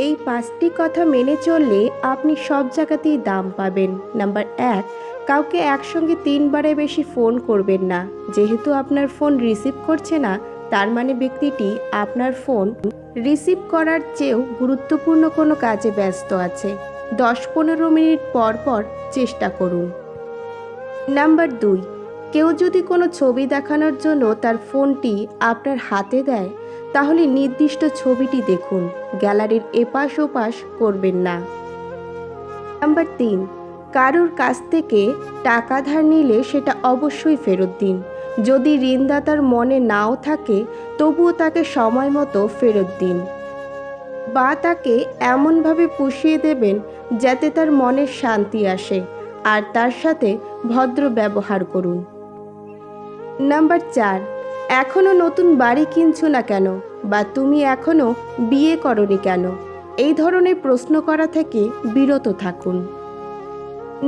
এই ৫টি কথা মেনে চললে আপনি সব জায়গাতেই দাম পাবেন। নাম্বার ১, কাউকে একসঙ্গে ৩ বারের বেশি ফোন করবেন না। যেহেতু আপনার ফোন রিসিভ করছে না, তার মানে ব্যক্তিটি আপনার ফোন রিসিভ করার চেয়েও গুরুত্বপূর্ণ কোনো কাজে ব্যস্ত আছে। ১০-১৫ মিনিট পর পর চেষ্টা করুন। নাম্বার ২, কেউ যদি কোনো ছবি দেখানোর জন্য তার ফোনটি আপনার হাতে দেয়, তাহলে নির্দিষ্ট ছবিটি দেখুন, গ্যালারির এপাশ ওপাশ করবেন না। নাম্বার ৩, কারোর কাছ থেকে টাকা ধার নিলে সেটা অবশ্যই ফেরত দিন। যদি ঋণদাতার মনে নাও থাকে, তবুও তাকে সময় মতো ফেরত দিন, বা তাকে এমনভাবে পুষিয়ে দেবেন যাতে তার মনের শান্তি আসে, আর তার সাথে ভদ্র ব্যবহার করুন। নাম্বার ৪, এখনও নতুন বাড়ি কিনছো না কেন, বা তুমি এখনও বিয়ে করনি কেন, এই ধরনের প্রশ্ন করা থেকে বিরত থাকুন।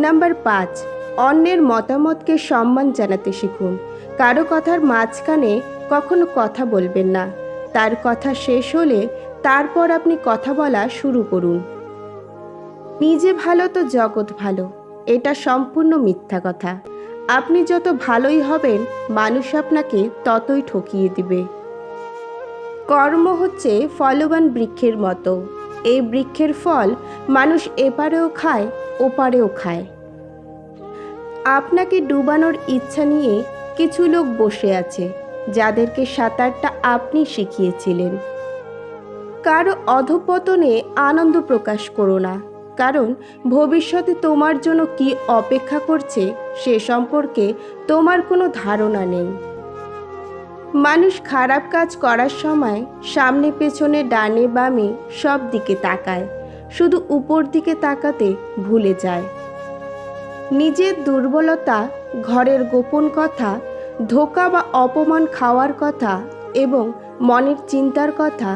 নাম্বার ৫, অন্যের মতামতকে সম্মান জানাতে শিখুন। কারো কথার মাঝখানে কখনো কথা বলবেন না। তার কথা শেষ হলে তারপর আপনি কথা বলা শুরু করুন। নিজে ভালো তো জগৎ ভালো, এটা সম্পূর্ণ মিথ্যা কথা। আপনি যত ভালোই হবেন, মানুষ আপনাকে ততই ঠকিয়ে দিবে। কর্ম হচ্ছে ফলবান বৃক্ষের মতো। এই বৃক্ষের ফল মানুষ এপারেও খায়, ওপারেও খায়। আপনাকে ডুবানোর ইচ্ছা নিয়ে কিছু লোক বসে আছে, যাদেরকে সাঁতারটা আপনি শিখিয়েছিলেন। কারো অধঃপতনে আনন্দ প্রকাশ করো না, কারণ ভবিষ্যতে তোমার জন্য কি অপেক্ষা করছে সে সম্পর্কে তোমার কোনো ধারণা নেই। মানুষ খারাপ কাজ করার সময় সামনে পেছনে ডানে বামে সব দিকে তাকায়, শুধু উপর দিকে তাকাতে ভুলে যায়। নিজের দুর্বলতা, ঘরের গোপন কথা, ধোঁকা বা অপমান খাওয়ার কথা এবং মনের চিন্তার কথা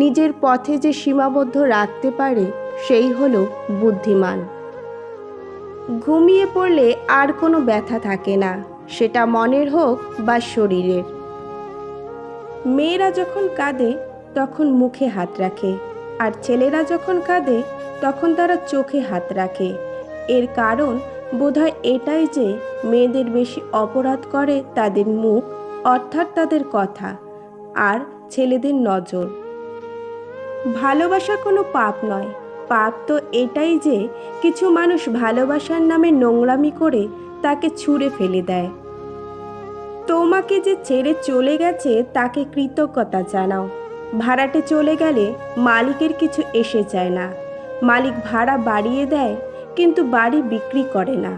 নিজের পথে যে সীমাবদ্ধ রাখতে পারে, সেই হলো বুদ্ধিমান। ঘুমিয়ে পড়লে আর কোনো ব্যথা থাকে না, সেটা মনের হোক বা শরীরের। মেয়েরা যখন কাঁদে তখন মুখে হাত রাখে, আর ছেলেরা যখন কাঁদে তখন তারা চোখে হাত রাখে। এর কারণ বোধহয় এটাই যে মেয়েদের বেশি অপরাধ করে তাদের মুখ, অর্থাৎ তাদের কথা, আর ছেলেদের নজর। ভালোবাসা কোনো পাপ নয়। পাপ তো এটাই যে কিছু মানুষ ভালোবাসার নামে নোংরামি করে তাকে ছুঁড়ে ফেলে দেয়। তোমাকে যে ছেড়ে চলে গেছে তাকে কৃতজ্ঞতা জানাও। ভাড়াটে চলে গেলে মালিকের কিছু এসে যায় না। মালিক ভাড়া বাড়িয়ে দেয়, কিন্তু বাড়ি বিক্রি করে না।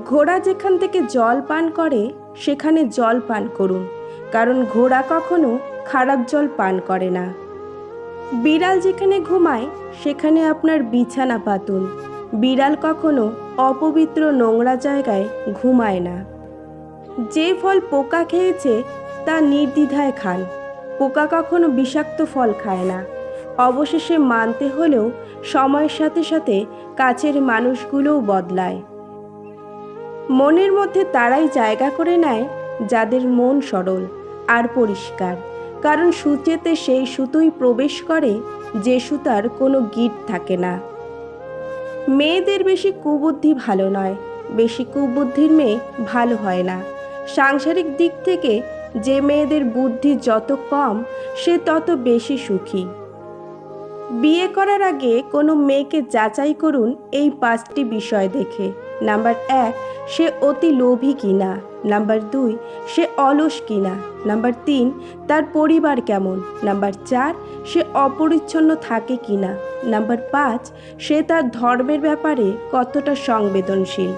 ঘোড়া যেখান থেকে জল পান করে সেখানে জল পান করুন, কারণ ঘোড়া কখনো খারাপ জল পান করে না। বিড়াল যেখানে ঘুমায় সেখানে আপনার বিছানা পাতুন। বিড়াল কখনো অপবিত্র নোংরা জায়গায় ঘুমায় না। যে ফল পোকা খেয়েছে তা নির্দ্বিধায় খান। পোকা কখনো বিষাক্ত ফল খায় না। অবশেষে মানতে হলেও সময়ের সাথে সাথে কাছের মানুষগুলোও বদলায়। মনের মধ্যে তারাই জায়গা করে নেয় যাদের মন সরল আর পরিষ্কার, কারণ সূচেতে সেই সুতোই প্রবেশ করে যে সুতার কোনো গিঁট থাকে না। মেয়েদের বেশি কুবুদ্ধি ভালো নয়, বেশি কুবুদ্ধির মেয়ে ভালো হয় না। সাংসারিক দিক থেকে যে মেয়েদের বুদ্ধি যত কম, সে তত বেশি সুখী। বিয়ে করার আগে কোনো মেয়েকে যাচাই করুন এই 5টি বিষয় দেখে। নাম্বার 1, সে অতি লোভী কিনা। নাম্বার 2, সে অলস কিনা। নাম্বার 3, তার পরিবার কেমন। নাম্বার 4, সে অপরিচ্ছন্ন থাকে কিনা। নাম্বার 5, সে তার ধর্মের ব্যাপারে কতটা সংবেদনশীল।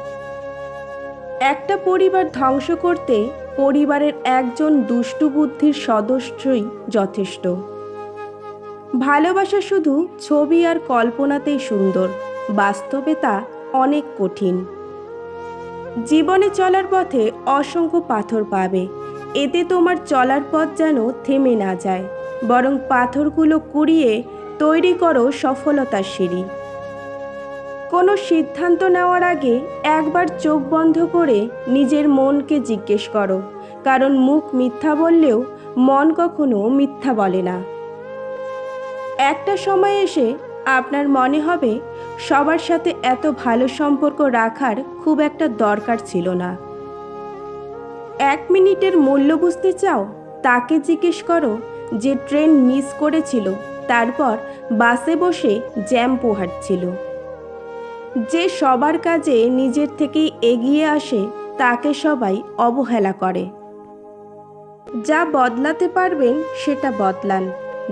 একটা পরিবার ধ্বংস করতে পরিবারের একজন দুষ্টু বুদ্ধির সদস্যই যথেষ্ট। ভালোবাসা শুধু ছবি আর কল্পনাতেই সুন্দর, বাস্তবে তা অনেক কঠিন। জীবনে চলার পথে অসংখ্য পাথর পাবে, এতে তোমার চলার পথ যেন থেমে না যায়, বরং পাথরগুলো কুড়িয়ে তৈরি করো সফলতার সিঁড়ি। কোনো সিদ্ধান্ত নেওয়ার আগে একবার চোখ বন্ধ করে নিজের মনকে জিজ্ঞেস করো, কারণ মুখ মিথ্যা বললেও মন কখনো মিথ্যা বলে না। একটা সময় এসে আপনার মনে হবে সবার সাথে এত ভালো সম্পর্ক রাখার খুব একটা দরকার ছিল না। 1 মিনিটের মূল্য বুঝতে চাও? তাকে জিজ্ঞেস করো যে ট্রেন মিস করেছিল, তারপর বাসে বসে জ্যাম পোহাচ্ছিল। যে সবার কাজে নিজের থেকেই এগিয়ে আসে তাকে সবাই অবহেলা করে। যা বদলাতে পারবেন সেটা বদলান,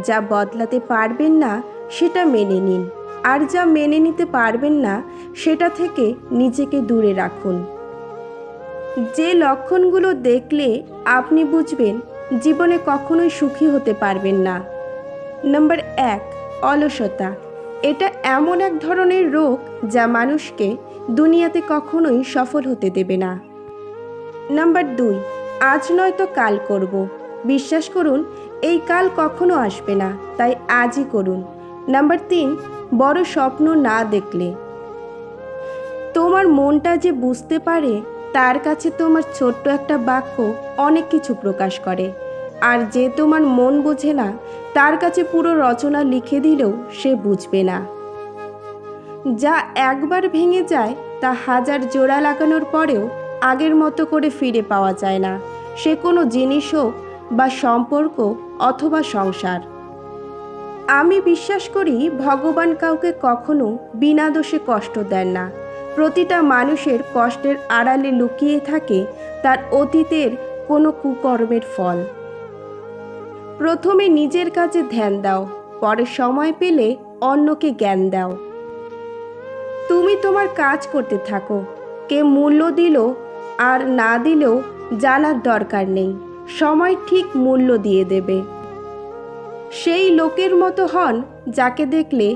যা বদলাতে পারবেন না সেটা মেনে নিন, আর যা মেনে নিতে পারবেন না সেটা থেকে নিজেকে দূরে রাখুন। যে লক্ষণগুলো দেখলে আপনি বুঝবেন জীবনে কখনোই সুখী হতে পারবেন না। নাম্বার 1, অলসতা। এটা এমন এক ধরনের রোগ যা মানুষকে দুনিয়াতে কখনোই সফল হতে দেবে না। নাম্বার 2, আজ নয়তো কাল করব। বিশ্বাস করুন এই কাল কখনো আসবে না, তাই আজই করুন। নাম্বার 3, বড় স্বপ্ন না দেখলে। তোমার মনটা যে বুঝতে পারে তার কাছে তোমার ছোট্ট একটা বাক্য অনেক কিছু প্রকাশ করে, আর যে তোমার মন বোঝে না তার কাছে পুরো রচনা লিখে দিলেও সে বুঝবে না। যা একবার ভেঙে যায় তা 1000 জোড়া লাগানোর পরেও আগের মতো করে ফিরে পাওয়া যায় না, সে কোনো জিনিস হোক বা সম্পর্ক অথবা সংসার। আমি বিশ্বাস করি ভগবান কাউকে কখনো বিনা দোষে কষ্ট দেন না। প্রতিটা মানুষের কষ্টের আড়ালে লুকিয়ে থাকে তার অতীতের কোনো কুকর্মের ফল। প্রথমে নিজের কাজে ধ্যান দাও, পরে সময় পেলে অন্যকে জ্ঞান দাও। তুমি তোমার কাজ করতে থাকো, কে মূল্য দিল আর না দিলেও জানার দরকার নেই, সময় ঠিক মূল্য দিয়ে দেবে। সেই লোকের মতো হন যাকে দেখলে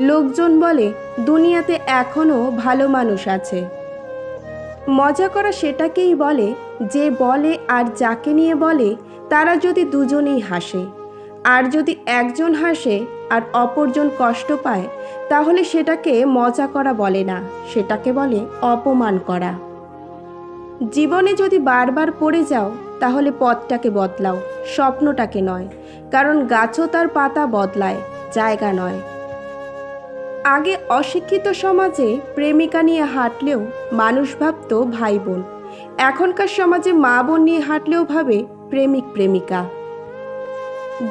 লোকজন বলে দুনিয়াতে এখনও ভালো মানুষ আছে। মজা করা সেটাকেই বলে যে বলে আর যাকে নিয়ে বলে তারা যদি দুজনেই হাসে, আর যদি একজন হাসে আর অপরজন কষ্ট পায় তাহলে সেটাকে মজা করা বলে না, সেটাকে বলে অপমান করা। জীবনে যদি বারবার পড়ে যাও তাহলে পথটাকে বদলাও, স্বপ্নটাকে নয়, কারণ গাছও তার পাতা বদলায়, জায়গা নয়। আগে অশিক্ষিত সমাজে প্রেমিকা নিয়ে হাঁটলেও মানুষ ভাবত ভাই বোন, এখনকার সমাজে মা বোন নিয়ে হাঁটলেও ভাবে প্রেমিক প্রেমিকা।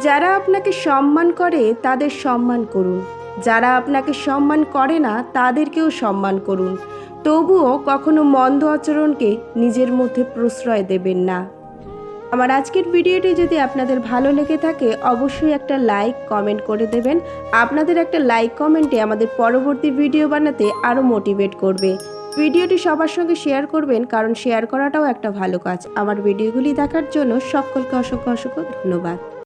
যারা আপনাকে সম্মান করে তাদের সম্মান করুন, যারা আপনাকে সম্মান করে না তাদেরকেও সম্মান করুন, তবুও কখনো মন্দ আচরণকে নিজের মধ্যে প্রশ্রয় দেবেন না। আমার আজকের ভিডিওটি যদি আপনাদের ভালো লেগে থাকে অবশ্যই একটা লাইক কমেন্ট করে দেবেন। আপনাদের একটা লাইক কমেন্টে আমাদের পরবর্তী ভিডিও বানাতে আরও মোটিভেট করবে। ভিডিওটি সবার সঙ্গে শেয়ার করবেন, কারণ শেয়ার করাটাও একটা ভালো কাজ। আমার ভিডিওগুলি দেখার জন্য সকলকে অসংখ্য অসংখ্য ধন্যবাদ।